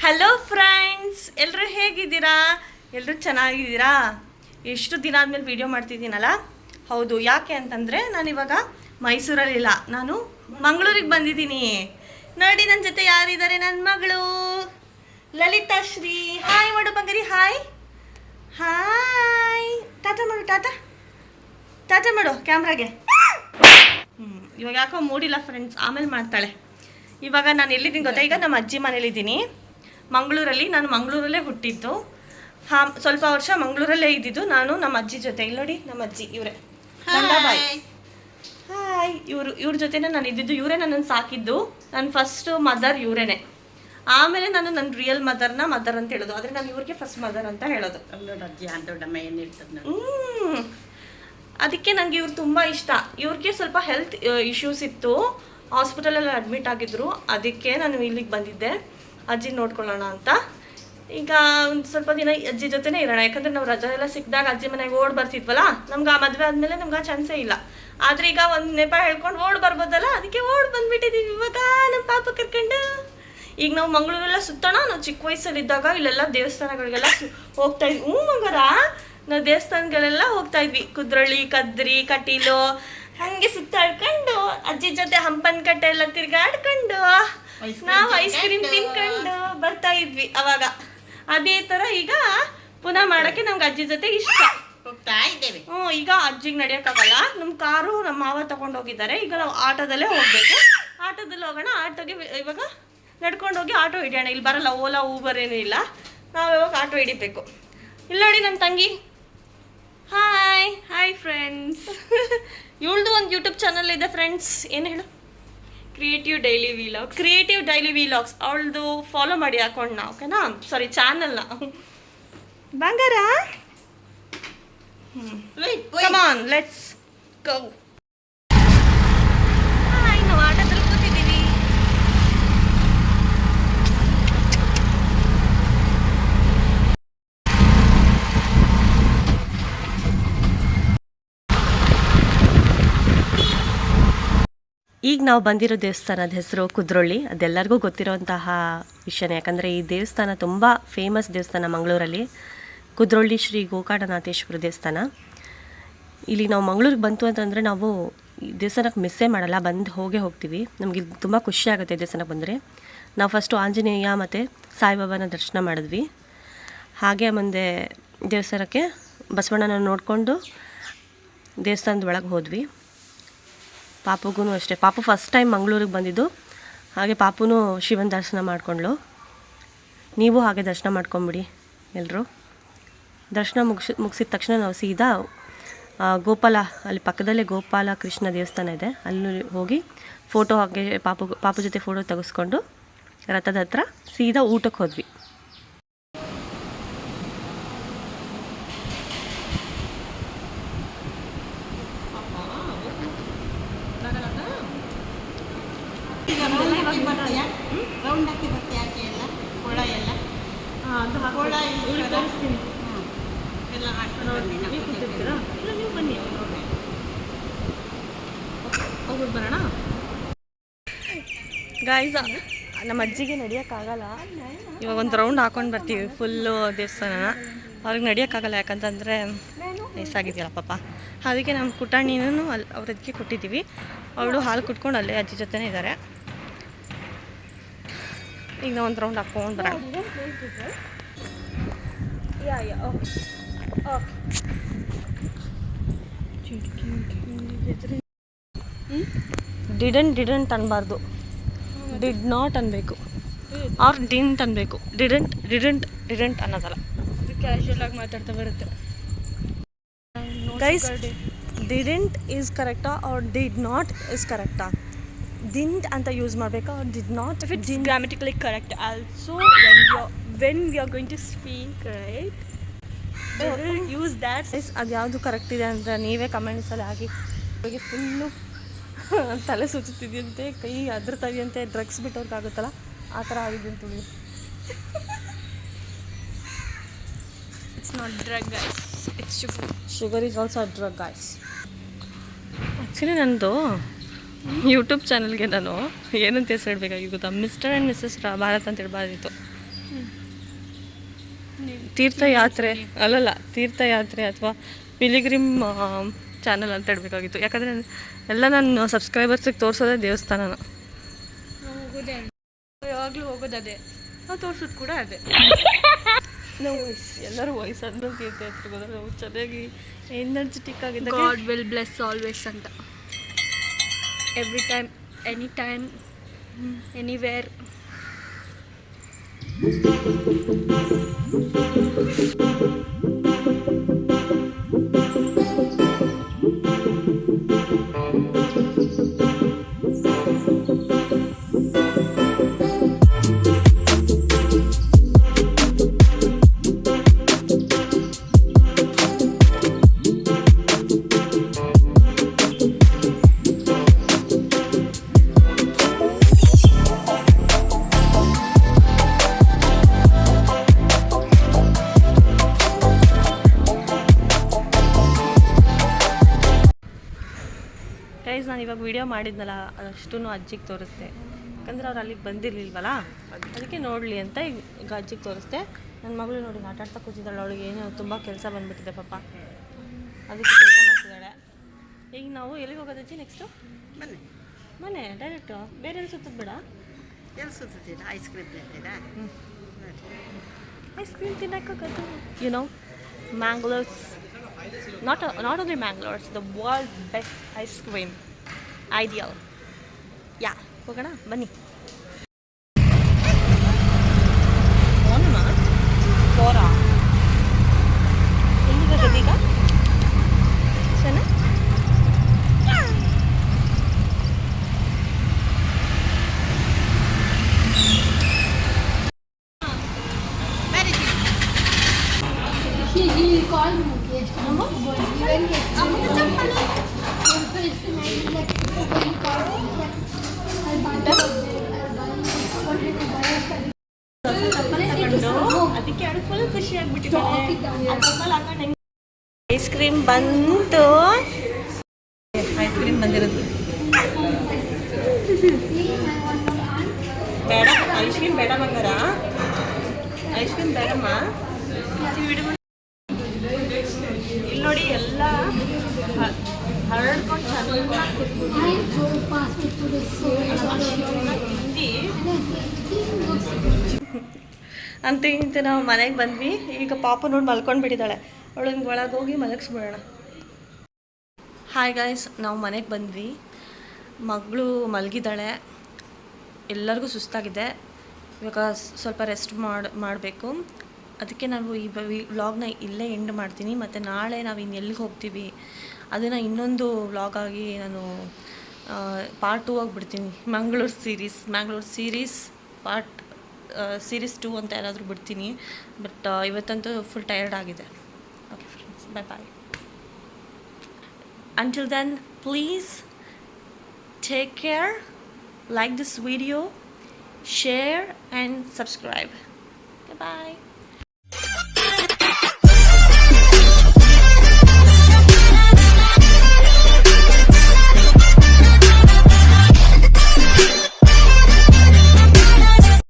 Hello friends, ಎಲ್ಲರೂ ಹೇಗಿದ್ದೀರಾ? ಎಲ್ಲರೂ ಚೆನ್ನಾಗಿದ್ದೀರಾ? ಎಷ್ಟು ದಿನ ಆದಮೇಲೆ ವಿಡಿಯೋ ಮಾಡ್ತಿದ್ದೀನಲ್ಲ. ಹೌದು, ಯಾಕೆ ಅಂತಂದರೆ ನಾನಿವಾಗ ಮೈಸೂರಲ್ಲಿಲ್ಲ, ನಾನು ಮಂಗಳೂರಿಗೆ ಬಂದಿದ್ದೀನಿ. ನೋಡಿ ನನ್ನ ಜೊತೆ ಯಾರಿದ್ದಾರೆ, ನನ್ನ ಮಗಳು ಲಲಿತಾಶ್ರೀ. ಹಾಯ್ ಮಾಡು ಬಂಗಾರಿ, ಹಾಯ್ ಹಾಯ್. ಟಾಟಾ ಮಾಡು, ಟಾಟಾ ಟಾಟಾ ಮಾಡು ಕ್ಯಾಮ್ರಾಗೆ. ಇವಾಗ ಯಾಕೋ ಮೂಡಿಲ್ಲ ಫ್ರೆಂಡ್ಸ್, ಆಮೇಲೆ ಮಾಡ್ತಾಳೆ. ಇವಾಗ ನಾನು ಎಲ್ಲಿದ್ದೀನಿ ಗೊತ್ತಾ? ಈಗ ನಮ್ಮ ಅಜ್ಜಿ ಮನೇಲಿದ್ದೀನಿ ಮಂಗಳೂರಲ್ಲಿ. ನಾನು ಮಂಗಳೂರಲ್ಲೇ ಹುಟ್ಟಿದ್ದು. ಸ್ವಲ್ಪ ವರ್ಷ ಮಂಗಳೂರಲ್ಲೇ ಇದ್ದಿದ್ದು ನಾನು ನಮ್ಮ ಅಜ್ಜಿ ಜೊತೆ. ಇಲ್ಲಿ ನೋಡಿ ನಮ್ಮ ಅಜ್ಜಿ, ಇವರೇ ಗಂಗಾಬಾಯಿ. ಹಾಯ್. ಇವ್ರ ಜೊತೆನೇ ನಾನು ಇದ್ದಿದ್ದು. ಇವರೇ ನನ್ನನ್ನು ಸಾಕಿದ್ದು. ನನ್ನ ಫಸ್ಟ್ ಮದರ್ ಇವರೇನೆ. ಆಮೇಲೆ ನಾನು ನನ್ನ ರಿಯಲ್ ಮದರ್ನ ಮದರ್ ಅಂತ ಹೇಳೋದು, ಆದರೆ ನಾನು ಇವ್ರಿಗೆ ಫಸ್ಟ್ ಮದರ್ ಅಂತ ಹೇಳೋದು. ಅದಕ್ಕೆ ನನಗೆ ಇವ್ರು ತುಂಬ ಇಷ್ಟ. ಇವ್ರಿಗೆ ಸ್ವಲ್ಪ ಹೆಲ್ತ್ ಇಶ್ಯೂಸ್ ಇತ್ತು, ಹಾಸ್ಪಿಟಲಲ್ಲಿ ಅಡ್ಮಿಟ್ ಆಗಿದ್ರು. ಅದಕ್ಕೆ ನಾನು ಇಲ್ಲಿಗೆ ಬಂದಿದ್ದೆ ಅಜ್ಜಿ ನೋಡ್ಕೊಳ್ಳೋಣ ಅಂತ. ಈಗ ಒಂದು ಸ್ವಲ್ಪ ದಿನ ಅಜ್ಜಿ ಜೊತೆನೇ ಇರೋಣ, ಯಾಕಂದರೆ ನಾವು ರಜೆ ಎಲ್ಲ ಸಿಕ್ಕಿದಾಗ ಅಜ್ಜಿ ಮನೆಗೆ ಓಡ್ ಬರ್ತಿದ್ವಲ್ಲ. ನಮ್ಗೆ ಆ ಮದುವೆ ಆದಮೇಲೆ ನಮ್ಗೆ ಆ ಚಾನ್ಸೇ ಇಲ್ಲ. ಆದರೆ ಈಗ ಒಂದು ನೆಪ ಹೇಳ್ಕೊಂಡು ಓಡ್ ಬರ್ಬೋದಲ್ಲ, ಅದಕ್ಕೆ ಓಡ್ ಬಂದುಬಿಟ್ಟಿದ್ದೀವಿ ಇವಾಗ ನಮ್ಮ ಪಾಪ ಕರ್ಕೊಂಡು. ಈಗ ನಾವು ಮಂಗಳೂರೆಲ್ಲ ಸುತ್ತೋಣ. ನಾವು ಚಿಕ್ಕ ವಯಸ್ಸಲ್ಲಿದ್ದಾಗ ಇಲ್ಲೆಲ್ಲ ದೇವಸ್ಥಾನಗಳಿಗೆಲ್ಲ ಹೋಗ್ತಾ ಇದ್ವಿ. ಮಗರ ನಾವು ದೇವಸ್ಥಾನಗಳೆಲ್ಲ ಹೋಗ್ತಾ ಇದ್ವಿ. ಕುದ್ರಳ್ಳಿ, ಕದ್ರಿ, ಕಟೀಲು ಹಾಗೆ ಸುತ್ತಾಡ್ಕೊಂಡು ಅಜ್ಜಿ ಜೊತೆ ಹಂಪನ್ ಕಟ್ಟೆ ಎಲ್ಲ ತಿರ್ಗಾಡ್ಕೊಂಡು ನಾವು ಐಸ್ ಕ್ರೀಮ್ ತಿನ್ಕೊಂಡು ಬರ್ತಾ ಇದ್ವಿ ಅವಾಗ. ಅದೇ ಥರ ಈಗ ಪುನಃ ಮಾಡೋಕ್ಕೆ ನಮ್ಗೆ ಅಜ್ಜಿ ಜೊತೆ ಇಷ್ಟ. ಹೋಗ್ತಾ ಇದ್ದೇವೆ. ಈಗ ಅಜ್ಜಿಗೆ ನಡೆಯೋಕ್ಕಾಗಲ್ಲ. ನಮ್ಮ ಕಾರು ನಮ್ಮ ಮಾವ ತಗೊಂಡು ಹೋಗಿದ್ದಾರೆ. ಈಗ ನಾವು ಆಟೋದಲ್ಲೇ ಹೋಗಬೇಕು. ಆಟೋದಲ್ಲಿ ಹೋಗೋಣ. ಆಟೋಗೆ ಇವಾಗ ನಡ್ಕೊಂಡು ಹೋಗಿ ಆಟೋ ಹಿಡಿಯೋಣ. ಇಲ್ಲಿ ಬರಲ್ಲ, ಓಲಾ ಊಬರ್ ಏನೂ ಇಲ್ಲ. ನಾವು ಇವಾಗ ಆಟೋ ಹಿಡಿಬೇಕು. ಇಲ್ಲಿ ನೋಡಿ ನನ್ನ ತಂಗಿ. Hi hi friends. ಇವಳ್ದು ಒಂದು ಯೂಟ್ಯೂಬ್ ಚಾನಲ್ ಇದೆ ಫ್ರೆಂಡ್ಸ್. ಏನು ಹೇಳು? Creative daily vlogs. ಅವಳದು ಫಾಲೋ ಮಾಡಿ ಅಕೌಂಟ್ನ, ಓಕೆನಾ? ಸಾರಿ, ಚಾನಲ್ನ. ಬಂಗಾರ, ಕಮ್ ಆನ್, ಲೆಟ್ಸ್ ಗೋ. ನಾವು ಆಟೋದಲ್ಲಿ ಕೂತಿದ್ದೀವಿ. ಈಗ ನಾವು ಬಂದಿರೋ ದೇವಸ್ಥಾನದ ಹೆಸರು ಕುದ್ರೊಳ್ಳಿ. ಅದೆಲ್ಲರಿಗೂ ಗೊತ್ತಿರೋಂತಹ ವಿಷಯನೇ, ಯಾಕಂದರೆ ಈ ದೇವಸ್ಥಾನ ತುಂಬ ಫೇಮಸ್ ದೇವಸ್ಥಾನ ಮಂಗಳೂರಲ್ಲಿ. ಕುದ್ರೊಳ್ಳಿ ಶ್ರೀ ಗೋಕರ್ಣನಾಥೇಶ್ವರ ದೇವಸ್ಥಾನ. ಇಲ್ಲಿ ನಾವು ಮಂಗಳೂರಿಗೆ ಬಂತು ಅಂತಂದರೆ ನಾವು ಈ ದೇವಸ್ಥಾನಕ್ಕೆ ಮಿಸ್ಸೇ ಮಾಡಲ್ಲ, ಬಂದು ಹೋಗ್ತೀವಿ. ನಮಗೆ ತುಂಬ ಖುಷಿ ಆಗುತ್ತೆ ದೇವಸ್ಥಾನಕ್ಕೆ ಬಂದರೆ. ನಾವು ಫಸ್ಟು ಆಂಜನೇಯ ಮತ್ತು ಸಾಯಿಬಾಬಾನ ದರ್ಶನ ಮಾಡಿದ್ವಿ. ಹಾಗೆ ಮುಂದೆ ದೇವಸ್ಥಾನಕ್ಕೆ ಬಸವಣ್ಣನ ನೋಡಿಕೊಂಡು ದೇವಸ್ಥಾನದ ಒಳಗೆ ಹೋದ್ವಿ. ಪಾಪುಗೂ ಅಷ್ಟೇ. ಪಾಪು ಫಸ್ಟ್ ಟೈಮ್ ಮಂಗಳೂರಿಗೆ ಬಂದಿದ್ದು. ಹಾಗೆ ಪಾಪುನೂ ಶಿವನ ದರ್ಶನ ಮಾಡಿಕೊಂಡ್ಳು. ನೀವು ಹಾಗೆ ದರ್ಶನ ಮಾಡ್ಕೊಂಬಿಡಿ ಎಲ್ಲರೂ. ದರ್ಶನ ಮುಗಿಸಿದ ತಕ್ಷಣ ನಾವು ಸೀದಾ ಗೋಪಾಲ, ಅಲ್ಲಿ ಪಕ್ಕದಲ್ಲೇ ಗೋಪಾಲ ಕೃಷ್ಣ ದೇವಸ್ಥಾನ ಇದೆ, ಅಲ್ಲಿ ಹೋಗಿ ಫೋಟೋ ಹಾಗೆ ಪಾಪು ಜೊತೆ ಫೋಟೋ ತೆಗೆಸ್ಕೊಂಡು ರಥದ ಹತ್ರ ಸೀದಾ ಊಟಕ್ಕೆ ಹೋದ್ವಿ. ಬರೋಣ ಗಾಯ್ಸ್. ನಮ್ಮ ಅಜ್ಜಿಗೆ ನಡೆಯೋಕ್ಕಾಗಲ್ಲ. ಇವಾಗ ಒಂದು ರೌಂಡ್ ಹಾಕೊಂಡು ಬರ್ತೀವಿ ಫುಲ್ಲು ದೇವಸ್ಥಾನನ. ಅವ್ರಿಗೆ ನಡೆಯೋಕ್ಕಾಗಲ್ಲ, ಯಾಕಂತಂದರೆ ವಯಸ್ಸಾಗಿದೆಯಲ್ಲ ಪಾಪ. ಅದಕ್ಕೆ ನಮ್ಮ ಪುಟಾಣಿನೂ ಅಲ್ಲಿ ಅವ್ರದ್ದಿಗೆ ಕೊಟ್ಟಿದ್ದೀವಿ. ಅವಳು ಹಾಲು ಕುಟ್ಕೊಂಡು ಅಲ್ಲೇ ಅಜ್ಜಿ ಜೊತೆನೇ ಇದ್ದಾರೆ. ಈಗ ನಾವು ಒಂದು ರೌಂಡ್ ಹಾಕ್ಕೊಂಡು ಬರೋಣ. ಡಿಡಂಟ್ ಅನ್ಬಾರ್ದು, ಡಿಡ್ ನಾಟ್ ಅನ್ಬೇಕು, ಆರ್ ಡಿಂಟ್ ಅನ್ಬೇಕು. ಡಿಡಂಟ್ ಅನ್ನೋದಲ್ಲ. ಕ್ಯಾಶುಯಲ್ ಆಗಿ ಮಾತಾಡ್ತಾ ಬರುತ್ತೆ ಗೈಸ್. ಡಿಡೆಂಟ್ ಈಸ್ ಕರೆಕ್ಟಾ ಆರ್ ಡಿಡ್ ನಾಟ್ ಇಸ್ ಕರೆಕ್ಟಾ? ಡಿಂಟ್ ಅಂತ ಯೂಸ್ ಮಾಡಬೇಕಾ or did not? If it's grammatically correct also when we are going to speak, right? Use that. ಅದು ಯಾವುದು ಕರೆಕ್ಟ್ ಇದೆ ಅಂತ ನೀವೇ ಕಮೆಂಟ್ಸಲ್ಲಿ ಹಾಕಿ. ಇವಾಗ ಫುಲ್ಲು ತಲೆ ಸುತ್ತುತ್ತಿದೆಯಂತೆ, ಕೈ ಅದ್ರತಾವಿಯಂತೆ. ಡ್ರಗ್ಸ್ ಬಿಟ್ಟೋರ್ಗಾಗುತ್ತಲ್ಲ ಆ ಥರ ಆಗಿದೆ ಅಂತ ಹೇಳಿ. It's not drug guys, it's sugar is also a drug guys. Actually ನನ್ನದು ಯೂಟ್ಯೂಬ್ ಚಾನಲ್ಗೆ ನಾನು ಏನಂತ ಹೆಸರು ಇಡಬೇಕಾಗಿ ಗೊತ್ತಾ? ಮಿಸ್ಟರ್ ಆ್ಯಂಡ್ ಮಿಸ್ಸಸ್ ಭಾರತ್ ಅಂತ ಹೇಳ್ಬಾರ್ದಿತ್ತು. ತೀರ್ಥಯಾತ್ರೆ ಅಲ್ಲಲ್ಲ, ತೀರ್ಥಯಾತ್ರೆ ಅಥವಾ ಪಿಲಿಗ್ರಿಮ್ ಚಾನಲ್ ಅಂತ ಹೇಳಬೇಕಾಗಿತ್ತು. ಯಾಕಂದರೆ ಎಲ್ಲ ನನ್ನ ಸಬ್ಸ್ಕ್ರೈಬರ್ಸಿಗೆ ತೋರಿಸೋದೇ ದೇವಸ್ಥಾನನ. ಹೋಗೋದೇ ಯಾವಾಗಲೂ ಹೋಗೋದೇ, ನಾವು ತೋರಿಸೋದು ಕೂಡ ಅದೇ. ನಾವು ಎಲ್ಲರೂ ವಯಸ್ಸಾದ್ರೂ ತೀರ್ಥಯಾತ್ರೆಗೆ ಹೋದ್ರೆ ನಾವು ಚೆನ್ನಾಗಿ ಎನರ್ಜೆಟಿಕ್ ಆಗಿದೆ. ಗಾಡ್ ವಿಲ್ ಬ್ಲೆಸ್ ಆಲ್ವೇಸ್ ಅಂತ. Every time, any time, anywhere. Guys, ನಾನು ಇವಾಗ ವಿಡಿಯೋ ಮಾಡಿದ್ನಲ್ಲ ಅದಷ್ಟು ಅಜ್ಜಿಗೆ ತೋರಿಸ್ದೆ. ಯಾಕಂದರೆ ಅವ್ರು ಅಲ್ಲಿಗೆ ಬಂದಿರಲಿಲ್ವಲ್ಲ, ಅದಕ್ಕೆ ನೋಡಲಿ ಅಂತ ಈಗ ಅಜ್ಜಿಗೆ ತೋರಿಸ್ದೆ. ನನ್ನ ಮಗಳು ನೋಡಿ ಆಟಾಡ್ತಾ ಕೂತಿದ್ದಾಳೆ. ಅವಳಿಗೆ ಏನೋ ತುಂಬ ಕೆಲಸ ಬಂದುಬಿಟ್ಟಿದೆ ಪಾಪ, ಅದಕ್ಕೆ ಕೆಲಸ ಮಾಡ್ತಿದ್ದಾಳೆ. ಈಗ ನಾವು ಎಲ್ಲಿಗೆ ಹೋಗೋದು ಅಜ್ಜಿ ನೆಕ್ಸ್ಟು? ಮನೆ ಡೈರೆಕ್ಟು, ಬೇರೆ ಎಲ್ಲಿ ಸುತ್ತದ ಬೇಡ? ಎಲ್ಲಿ ಸುತ್ತೀರಾ? ಐಸ್ ಕ್ರೀಮ್ ತಿಂತೀರಾ? ಐಸ್ ಕ್ರೀಮ್ ತಿನ್ನೋಕ್ಕಾಗದು. You know, Mangalore's, not only Mangalore, the world's best ice cream. Ideal. Yeah, ಹೋಗೋಣ ಬನ್ನಿ. ಎಲ್ಲಿಗೆ ಗದೀಗ ಚೆನ್ನ He called Mukesh. ಅದಕ್ಕೆ ಅದು ಫುಲ್ ಖುಷಿ ಆಗ್ಬಿಟ್ಟಿದೆ. ಐಸ್ ಕ್ರೀಮ್ ಬಂತು. ಐಸ್ ಕ್ರೀಮ್ ಬಂದಿರೋದು ಬೇಡ, ಐಸ್ ಕ್ರೀಮ್ ಬೇಡ ಬಂಗಾರ, ಐಸ್ ಕ್ರೀಮ್ ಬೇಡಮ್ಮ. ಇಲ್ಲಿ ನೋಡಿ ಎಲ್ಲ ಹರಡ್ಕೊಂಡು ಚೆನ್ನಾಗಿ ಅಂತ ಇಂತ ನಾವು ಮನೆಗೆ ಬಂದ್ವಿ. ಈಗ ಪಾಪು ನೋಡಿ ಮಲ್ಕೊಂಡು ಬಿಟ್ಟಿದ್ದಾಳೆ. ಅವಳು ಹಿಂಗೆ ಒಳಗೆ ಹೋಗಿ ಮಲಗಿಸ್ಬಿಡೋಣ. ಹಾಯ್ ಗಾಯ್ಸ್, ನಾವು ಮನೆಗೆ ಬಂದ್ವಿ. ಮಗಳು ಮಲಗಿದ್ದಾಳೆ, ಎಲ್ಲರಿಗೂ ಸುಸ್ತಾಗಿದೆ. ಇವಾಗ ಸ್ವಲ್ಪ ರೆಸ್ಟ್ ಮಾಡಬೇಕು. ಅದಕ್ಕೆ ನಾವು ಈ ವ್ಲಾಗ್ನ ಇಲ್ಲೇ ಎಂಡ್ ಮಾಡ್ತೀನಿ. ಮತ್ತು ನಾಳೆ ನಾವು ಇನ್ನು ಎಲ್ಲಿಗೆ ಹೋಗ್ತೀವಿ ಅದನ್ನು ಇನ್ನೊಂದು ವ್ಲಾಗ್ ಆಗಿ ನಾನು ಪಾರ್ಟ್ 2 ಆಗಿಬಿಡ್ತೀನಿ. ಮ್ಯಾಂಗ್ಳೂರ್ ಸೀರೀಸ್ ಸೀರೀಸ್ 2 ಅಂತ ಏನಾದರೂ ಬಿಡ್ತೀನಿ. ಬಟ್ ಇವತ್ತಂತೂ ಫುಲ್ ಟಯರ್ಡ್ ಆಗಿದೆ. Okay friends, bye. Until then, please take care, like this video, share and subscribe. Goodbye.